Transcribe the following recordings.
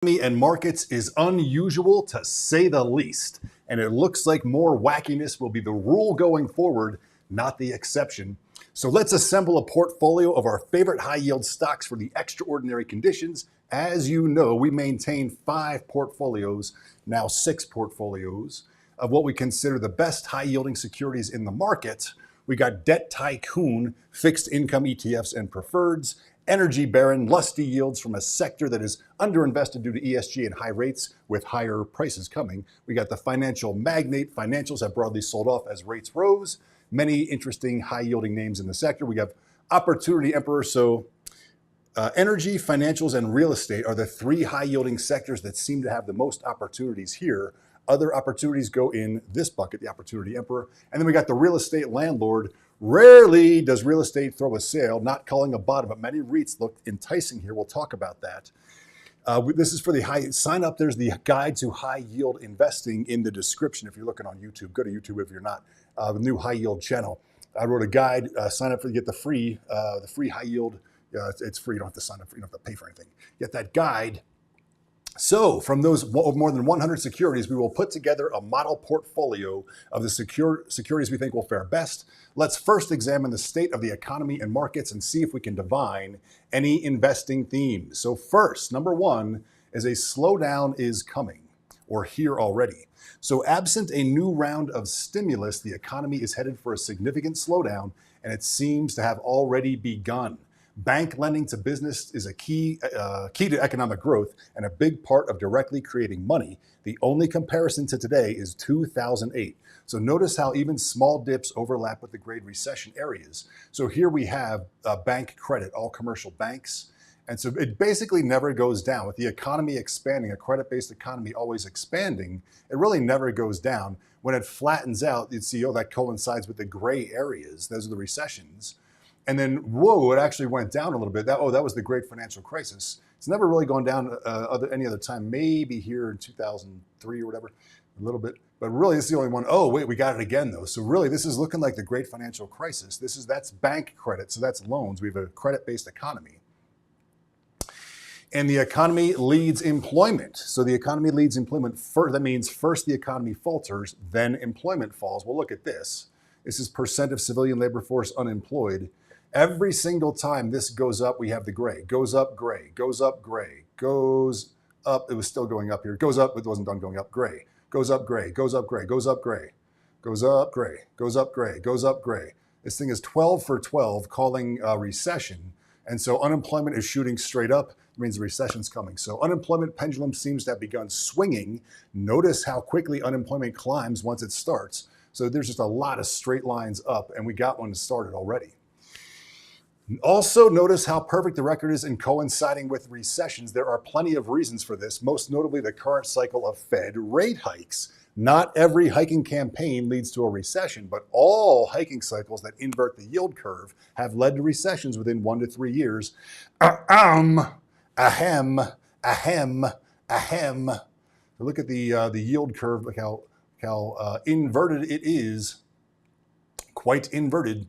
And markets is unusual to say the least, and it looks like more wackiness will be the rule going forward, not the exception. So let's assemble a portfolio of our favorite high yield stocks for the extraordinary conditions. As you know, we maintain 5 portfolios, now 6 portfolios, of what we consider the best high yielding securities in the market. We got debt tycoon, fixed income ETFs and preferreds, energy baron, lusty yields from a sector that is underinvested due to ESG and high rates with higher prices coming. We got the financial magnate. Financials have broadly sold off as rates rose. Many interesting high yielding names in the sector. We have opportunity emperor. So energy, financials, and real estate are the 3 high yielding sectors that seem to have the most opportunities here. Other opportunities go in this bucket, the opportunity emperor. And then we got the real estate landlord. Rarely does real estate throw a sale, not calling a bottom, but many REITs look enticing here. We'll talk about that. This is for the high sign up. There's the guide to high yield investing in the description. If you're looking on YouTube, go to YouTube if you're not. The new high yield channel. I wrote a guide. Sign up for get the free high yield. It's free. You don't have to sign up. You don't have to pay for anything. Get that guide. So from those more than 100 securities, we will put together a model portfolio of the securities we think will fare best. Let's first examine the state of the economy and markets and see if we can divine any investing themes. So first, number 1 is a slowdown is coming or here already. So absent a new round of stimulus, the economy is headed for a significant slowdown, and it seems to have already begun. Bank lending to business is a key to economic growth and a big part of directly creating money. The only comparison to today is 2008. So notice how even small dips overlap with the Great Recession areas. So here we have bank credit, all commercial banks. And so it basically never goes down. With the economy expanding, a credit-based economy always expanding, it really never goes down. When it flattens out, you'd see, oh, that coincides with the gray areas. Those are the recessions. And then, whoa, it actually went down a little bit. That was the great financial crisis. It's never really gone down any other time, maybe here in 2003 or whatever, a little bit. But really, this is the only one. Oh, wait, we got it again, though. So really, this is looking like the great financial crisis. That's bank credit, so that's loans. We have a credit-based economy. And the economy leads employment. So the economy leads employment. That means first the economy falters, then employment falls. Well, look at this. This is percent of civilian labor force unemployed. Every single time this goes up, we have the gray. Goes up, gray. Goes up, gray. Goes up. It was still going up here. Goes up. It wasn't done going up. Gray. Goes up, gray. Goes up, gray. Goes up, gray. Goes up, gray. Goes up, gray. Goes up, gray. This thing is 12 for 12, calling a recession. And so unemployment is shooting straight up. It means the recession's coming. So unemployment pendulum seems to have begun swinging. Notice how quickly unemployment climbs once it starts. So there's just a lot of straight lines up, and we got one started already. Also, notice how perfect the record is in coinciding with recessions. There are plenty of reasons for this, most notably the current cycle of Fed rate hikes. Not every hiking campaign leads to a recession, but all hiking cycles that invert the yield curve have led to recessions within 1 to 3 years. Ahem. Look at the yield curve, look how inverted it is, quite inverted.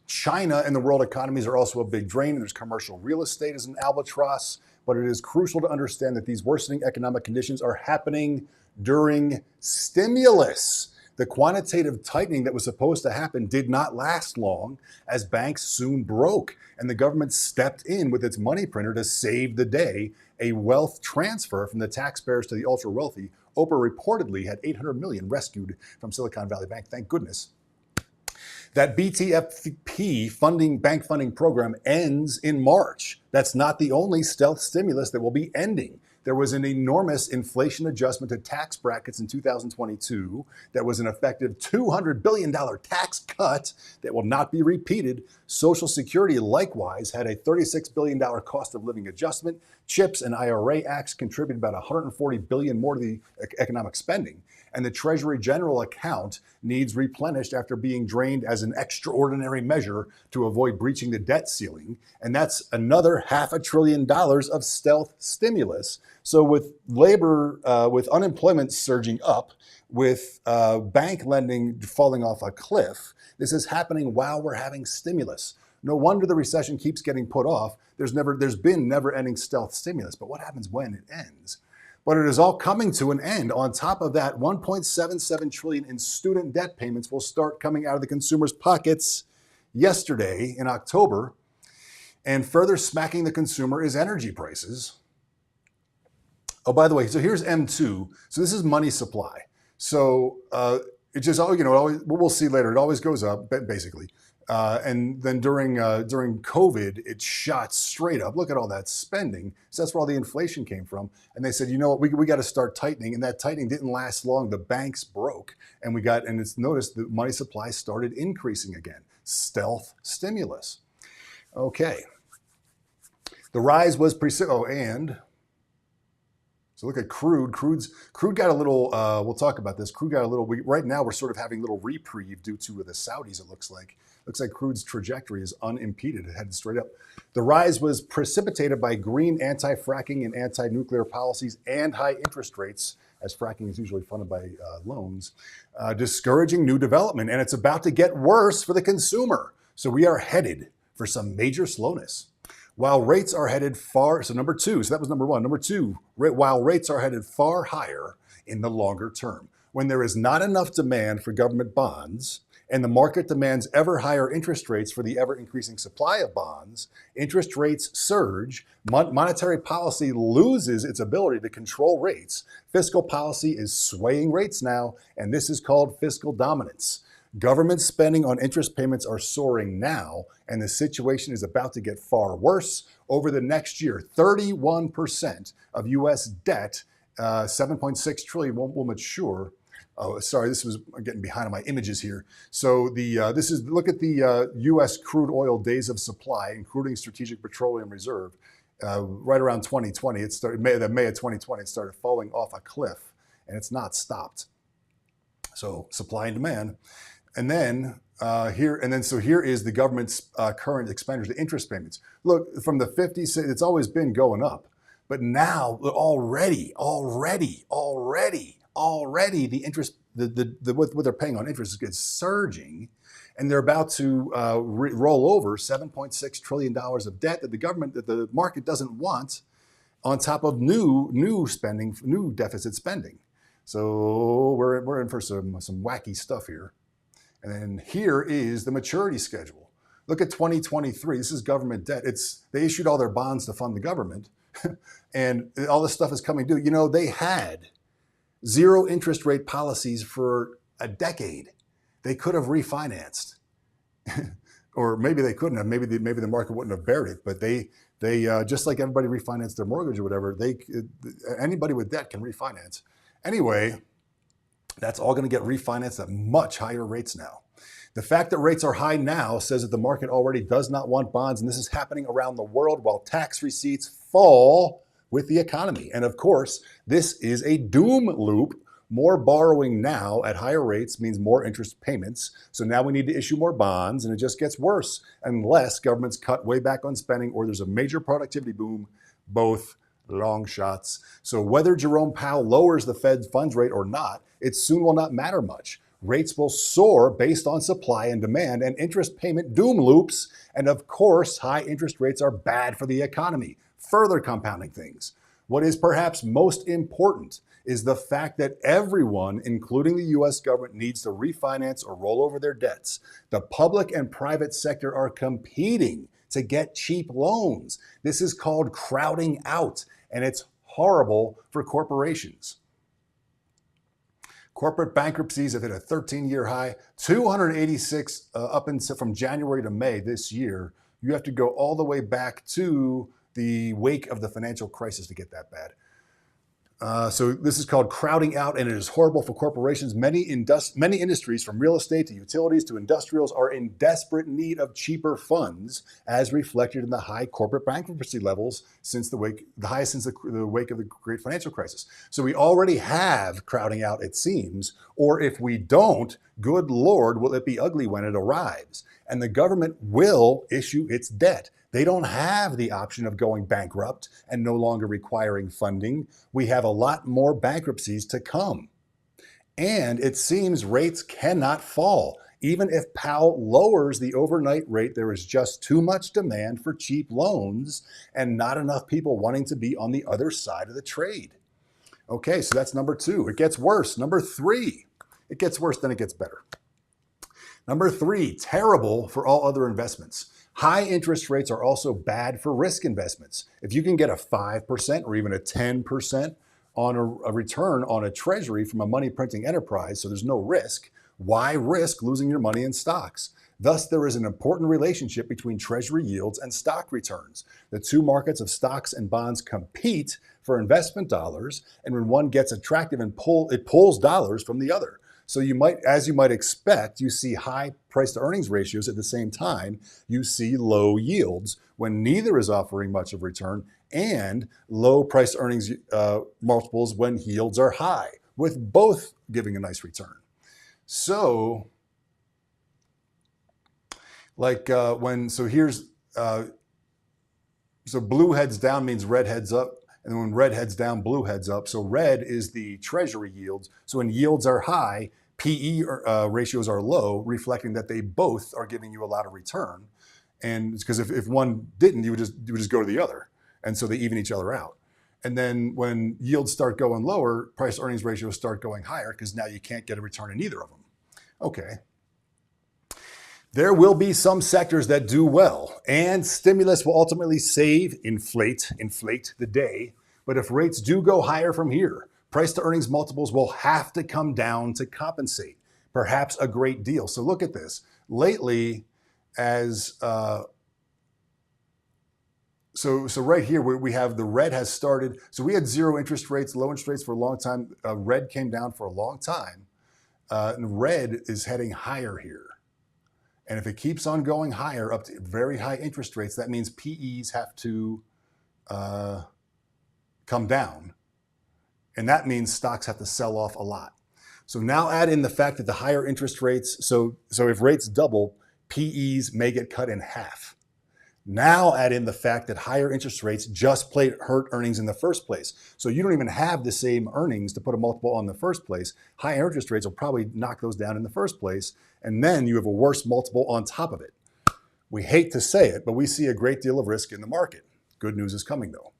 China and the world economies are also a big drain. There's commercial real estate as an albatross, but it is crucial to understand that these worsening economic conditions are happening during stimulus. The quantitative tightening that was supposed to happen did not last long, as banks soon broke, and the government stepped in with its money printer to save the day, a wealth transfer from the taxpayers to the ultra wealthy. Oprah reportedly had $800 million rescued from Silicon Valley Bank, thank goodness. That BTFP bank funding program ends in March. That's not the only stealth stimulus that will be ending. There was an enormous inflation adjustment to tax brackets in 2022 that was an effective $200 billion tax cut that will not be repeated. Social Security likewise had a $36 billion cost of living adjustment. CHIPS and IRA acts contributed about $140 billion more to the economic spending. And the Treasury General account needs replenished after being drained as an extraordinary measure to avoid breaching the debt ceiling. And that's another $500 billion of stealth stimulus. So with with unemployment surging up, with bank lending falling off a cliff, this is happening while we're having stimulus. No wonder the recession keeps getting put off. There's been never-ending stealth stimulus. But what happens when it ends? But it is all coming to an end. On top of that, 1.77 trillion in student debt payments will start coming out of the consumers' pockets yesterday in October. And further smacking the consumer is energy prices. Oh, by the way, so here's M2. So this is money supply. So it just, we'll see later. It always goes up, basically. And then during COVID, it shot straight up. Look at all that spending. So that's where all the inflation came from. And they said, you know what, we got to start tightening. And that tightening didn't last long. The banks broke, and it's noticed the money supply started increasing again. Stealth stimulus. Okay. The rise was so look at crude. Crude got a little, we'll talk about this. Crude got a little, right now we're sort of having a little reprieve due to the Saudis, it looks like. Looks like crude's trajectory is unimpeded. It headed straight up. The rise was precipitated by green anti-fracking and anti-nuclear policies and high interest rates, as fracking is usually funded by loans, discouraging new development. And it's about to get worse for the consumer. So we are headed for some major slowness. While rates are headed far, so number two, so that was number one. Number two, while rates are headed far higher in the longer term, when there is not enough demand for government bonds and the market demands ever higher interest rates for the ever increasing supply of bonds, interest rates surge, monetary policy loses its ability to control rates. Fiscal policy is swaying rates now, and this is called fiscal dominance. Government spending on interest payments are soaring now, and the situation is about to get far worse. Over the next year, 31% of U.S. debt, 7.6 trillion, will mature. Oh, sorry, I'm getting behind on my images here. So look at the U.S. crude oil days of supply, including Strategic Petroleum Reserve, right around 2020. It started May of 2020. It started falling off a cliff, and it's not stopped. So supply and demand. And then here is the government's current expenditure, the interest payments. Look, from the 50s, it's always been going up, but now already the interest, what they're paying on interest is surging, and they're about to roll over $7.6 trillion of debt that the market doesn't want, on top of new spending, new deficit spending. So we're in for some wacky stuff here. And then here is the maturity schedule. Look at 2023. This is government debt. They issued all their bonds to fund the government, and all this stuff is coming due. You know, they had zero interest rate policies for a decade. They could have refinanced, or maybe they couldn't have. Maybe the market wouldn't have bared it. But they just like everybody refinanced their mortgage or whatever. Anybody with debt can refinance. Anyway. That's all going to get refinanced at much higher rates now. The fact that rates are high now says that the market already does not want bonds, and this is happening around the world while tax receipts fall with the economy. And of course, this is a doom loop. More borrowing now at higher rates means more interest payments. So now we need to issue more bonds, and it just gets worse unless governments cut way back on spending or there's a major productivity boom, both long shots. So whether Jerome Powell lowers the Fed funds rate or not, it soon will not matter much. Rates will soar based on supply and demand and interest payment doom loops. And of course, high interest rates are bad for the economy, further compounding things. What is perhaps most important is the fact that everyone, including the US government, needs to refinance or roll over their debts. The public and private sector are competing to get cheap loans. This is called crowding out, and it's horrible for corporations. Corporate bankruptcies have hit a 13-year high, 286 from January to May this year. You have to go all the way back to the wake of the financial crisis to get that bad. So this is called crowding out, and it is horrible for corporations. Many industries, from real estate to utilities to industrials, are in desperate need of cheaper funds, as reflected in the high corporate bankruptcy levels the highest since the wake of the great financial crisis. So we already have crowding out, it seems, or if we don't, good Lord, will it be ugly when it arrives. And the government will issue its debt. They don't have the option of going bankrupt and no longer requiring funding. We have a lot more bankruptcies to come. And it seems rates cannot fall. Even if Powell lowers the overnight rate, there is just too much demand for cheap loans and not enough people wanting to be on the other side of the trade. Okay, so that's number 2. It gets worse. Number 3, it gets worse, then it gets better. Number 3, terrible for all other investments. High interest rates are also bad for risk investments. If you can get a 5% or even a 10% on a return on a treasury from a money printing enterprise, so there's no risk, why risk losing your money in stocks? Thus, there is an important relationship between treasury yields and stock returns. The two markets of stocks and bonds compete for investment dollars, and when one gets attractive and it pulls dollars from the other. So you might, as you might expect, you see high price to earnings ratios at the same time. You see low yields when neither is offering much of return, and low price to earnings multiples when yields are high, with both giving a nice return. So, like so blue heads down means red heads up. And when red heads down, blue heads up. So red is the treasury yields. So when yields are high, PE ratios are low, reflecting that they both are giving you a lot of return. And because if one didn't, you would just go to the other. And so they even each other out. And then when yields start going lower, price earnings ratios start going higher because now you can't get a return in either of them. Okay. There will be some sectors that do well, and stimulus will ultimately inflate the day. But if rates do go higher from here, price to earnings multiples will have to come down to compensate, perhaps a great deal. So look at this. Lately, so right here we have the red has started. So we had zero interest rates, low interest rates for a long time. Red came down for a long time. And red is heading higher here. And if it keeps on going higher up to very high interest rates, that means PEs have to come down. And that means stocks have to sell off a lot. So now add in the fact that the higher interest rates, so if rates double, PEs may get cut in half. Now add in the fact that higher interest rates just hurt earnings in the first place. So you don't even have the same earnings to put a multiple on in the first place. Higher interest rates will probably knock those down in the first place. And then you have a worse multiple on top of it. We hate to say it, but we see a great deal of risk in the market. Good news is coming though.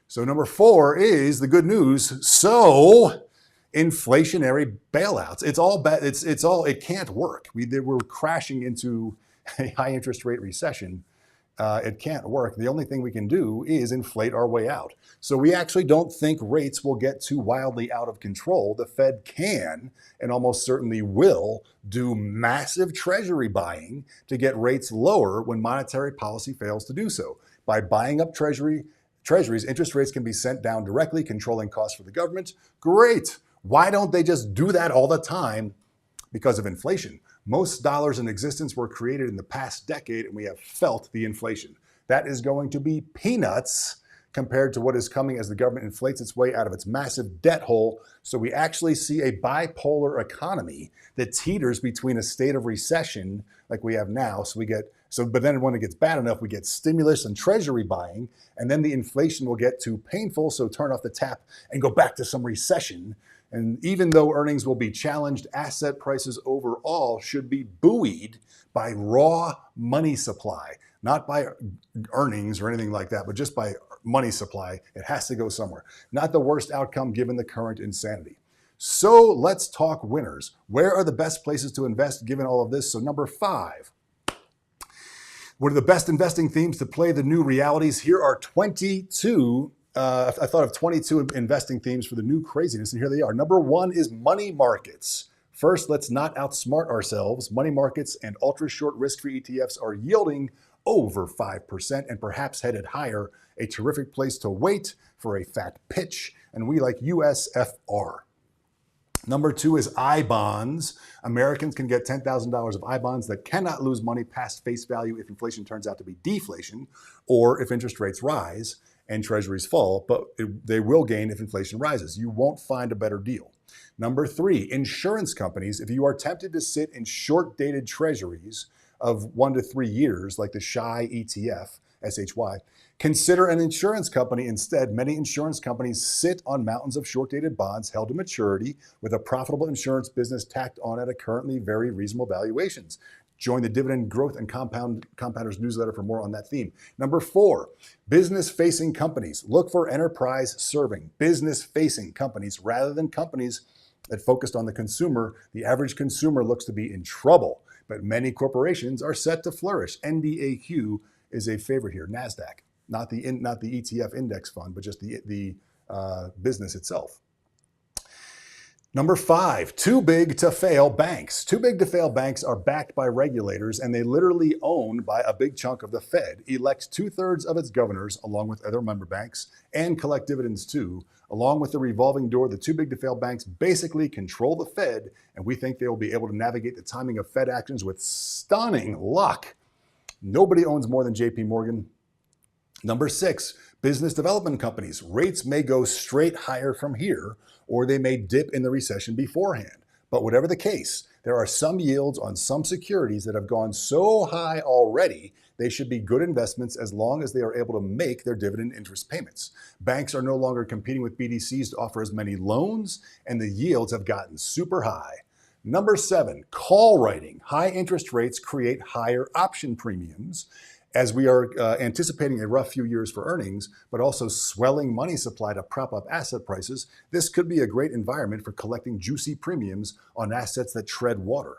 So number 4 is the good news. So inflationary bailouts. It's all bad. It can't work. We're crashing into a high interest rate recession. It can't work. The only thing we can do is inflate our way out. So we actually don't think rates will get too wildly out of control. The Fed can, and almost certainly will, do massive treasury buying to get rates lower when monetary policy fails to do so. By buying up treasuries, interest rates can be sent down directly, controlling costs for the government. Great. Why don't they just do that all the time? Because of inflation. Most dollars in existence were created in the past decade, and we have felt the inflation. That is going to be peanuts compared to what is coming as the government inflates its way out of its massive debt hole. So we actually see a bipolar economy that teeters between a state of recession like we have now. But then when it gets bad enough, we get stimulus and treasury buying, and then the inflation will get too painful. So turn off the tap and go back to some recession. And even though earnings will be challenged, asset prices overall should be buoyed by raw money supply, not by earnings or anything like that, but just by money supply. It has to go somewhere. Not the worst outcome given the current insanity. So let's talk winners. Where are the best places to invest given all of this? So number 5. What are the best investing themes to play the new realities? Here are 22 I thought of 22 investing themes for the new craziness, and here they are. Number 1 is money markets. First, let's not outsmart ourselves. Money markets and ultra-short risk-free ETFs are yielding over 5% and perhaps headed higher. A terrific place to wait for a fat pitch, and we like USFR. Number 2 is I-bonds. Americans can get $10,000 of I-bonds that cannot lose money past face value if inflation turns out to be deflation or if interest rates rise and treasuries fall, but they will gain if inflation rises. You won't find a better deal. Number 3, insurance companies. If you are tempted to sit in short-dated treasuries of 1 to 3 years, like the SHY ETF, SHY, consider an insurance company instead. Many insurance companies sit on mountains of short-dated bonds held to maturity with a profitable insurance business tacked on at a currently very reasonable valuations. Join the Dividend Growth and Compounders newsletter for more on that theme. Number 4, business-facing companies. Look for enterprise-serving, business-facing companies rather than companies that focused on the consumer. The average consumer looks to be in trouble, but many corporations are set to flourish. NDAQ is a favorite here. NASDAQ, not the ETF index fund, but just the business itself. Number 5, too big to fail banks. Too big to fail banks are backed by regulators, and they literally owned by a big chunk of the Fed, elects 2/3 of its governors along with other member banks, and collect dividends too. Along with the revolving door, the too big to fail banks basically control the Fed, and we think they will be able to navigate the timing of Fed actions with stunning luck. Nobody owns more than JP Morgan. Number 6, business development companies. Rates may go straight higher from here, or they may dip in the recession beforehand. But whatever the case, there are some yields on some securities that have gone so high already, they should be good investments as long as they are able to make their dividend interest payments. Banks are no longer competing with BDCs to offer as many loans, and the yields have gotten super high. Number 7, call writing. High interest rates create higher option premiums. As we are anticipating a rough few years for earnings, but also swelling money supply to prop up asset prices, this could be a great environment for collecting juicy premiums on assets that tread water.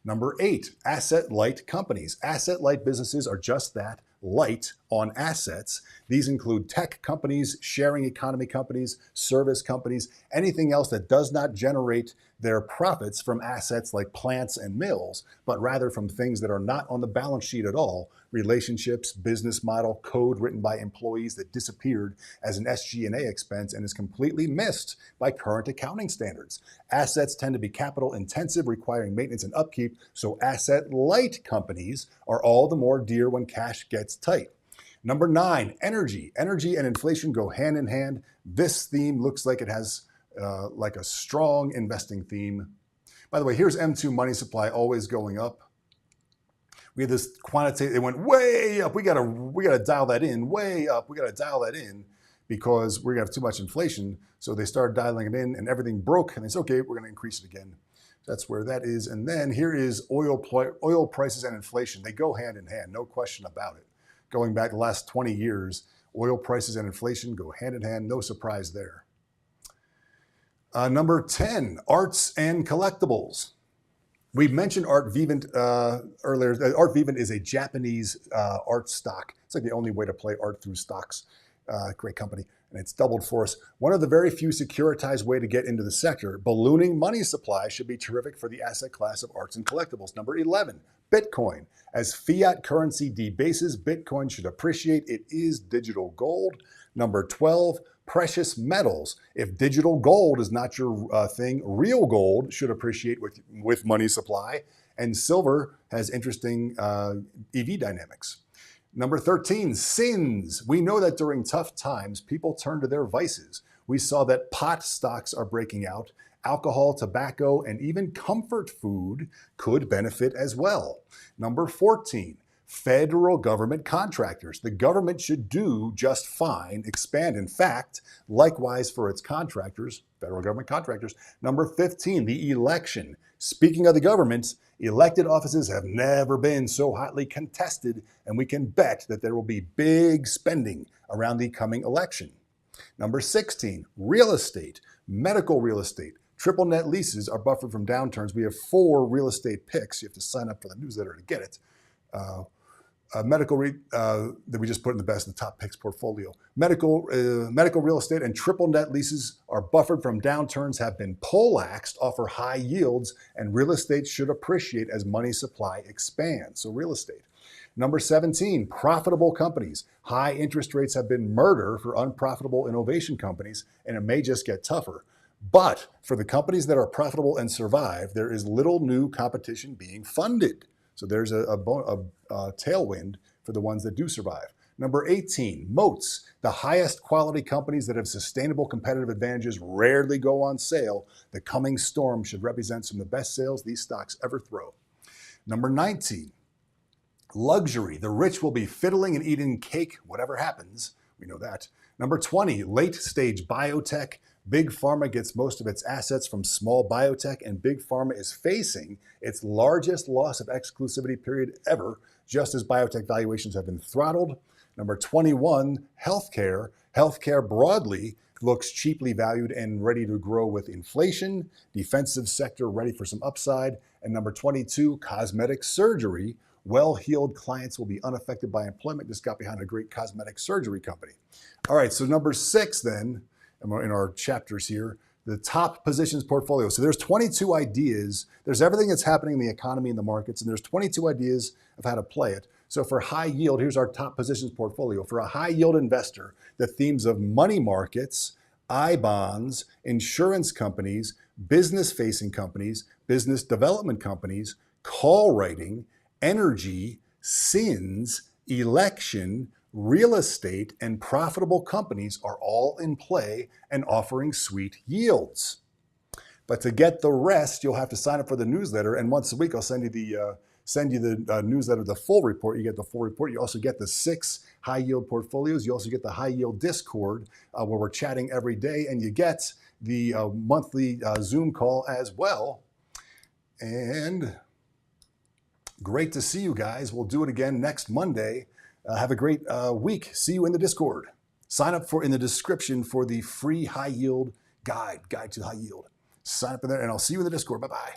Number 8, asset-light companies. Asset-light businesses are just that, light on assets. These include tech companies, sharing economy companies, service companies, anything else that does not generate their profits from assets like plants and mills, but rather from things that are not on the balance sheet at all, relationships, business model, code written by employees that disappeared as an SG&A expense and is completely missed by current accounting standards. Assets tend to be capital intensive, requiring maintenance and upkeep, so asset-light companies are all the more dear when cash gets tight. Number 9, energy. Energy and inflation go hand in hand. This theme looks like it has like a strong investing theme. By the way, here's M2 money supply always going up. We had this quantitative, it went way up. We gotta dial that in, way up. We gotta dial that in because we're gonna have too much inflation. So they started dialing it in and everything broke and they said, okay, we're gonna increase it again. That's where that is. And then here is oil prices and inflation. They go hand in hand, no question about it. Going back the last 20 years, oil prices and inflation go hand in hand, no surprise there. Number 10, arts and collectibles. We mentioned Art Vivint earlier. Art Vivint is a Japanese art stock. It's like the only way to play art through stocks. Great company, and it's doubled for us. One of the very few securitized way to get into the sector. Ballooning money supply should be terrific for the asset class of arts and collectibles. Number 11, Bitcoin. As fiat currency debases, Bitcoin should appreciate. It is digital gold. Number 12, precious metals. If digital gold is not your thing, real gold should appreciate with money supply. And silver has interesting EV dynamics. Number 13, sins. We know that during tough times, people turn to their vices. We saw that pot stocks are breaking out. Alcohol, tobacco, and even comfort food could benefit as well. Number 14, federal government contractors. The government should do just fine, expand. In fact, likewise for its contractors, federal government contractors. Number 15, the election. Speaking of the government, elected offices have never been so hotly contested, and we can bet that there will be big spending around the coming election. Number 16, real estate, medical real estate. Triple net leases are buffered from downturns. We have 4 real estate picks. You have to sign up for the newsletter to get it. Medical that we just put in the top picks portfolio. Medical real estate and triple net leases are buffered from downturns, have been poleaxed, offer high yields, and real estate should appreciate as money supply expands. So real estate. Number 17, profitable companies. High interest rates have been murder for unprofitable innovation companies, and it may just get tougher. But for the companies that are profitable and survive, there is little new competition being funded. So there's a tailwind for the ones that do survive. Number 18, moats. The highest quality companies that have sustainable competitive advantages rarely go on sale. The coming storm should represent some of the best sales these stocks ever throw. Number 19, luxury. The rich will be fiddling and eating cake, whatever happens. We know that. Number 20, late stage biotech. Big Pharma gets most of its assets from small biotech, and Big Pharma is facing its largest loss of exclusivity period ever, just as biotech valuations have been throttled. Number 21, healthcare. Healthcare broadly looks cheaply valued and ready to grow with inflation. Defensive sector ready for some upside. And number 22, cosmetic surgery. Well-heeled clients will be unaffected by employment. Just got behind a great cosmetic surgery company. All right, so number 6 then, in our chapters here, the top positions portfolio. So there's 22 ideas. There's everything that's happening in the economy and the markets, and there's 22 ideas of how to play it. So for high yield, here's our top positions portfolio. For a high yield investor, the themes of money markets, I-bonds, insurance companies, business-facing companies, business development companies, call writing, energy, SINs, election, real estate, and profitable companies are all in play and offering sweet yields. But to get the rest, you'll have to sign up for the newsletter, and once a week I'll send you the newsletter, the full report. You get the full report. You also get the 6 high yield portfolios. You also get the high yield Discord where we're chatting every day, and you get the monthly Zoom call as well. And great to see you guys. We'll do it again next Monday. Have a great week. See you in the Discord. Sign up in the description for the free high yield guide to high yield. Sign up in there, and I'll see you in the Discord. Bye-bye.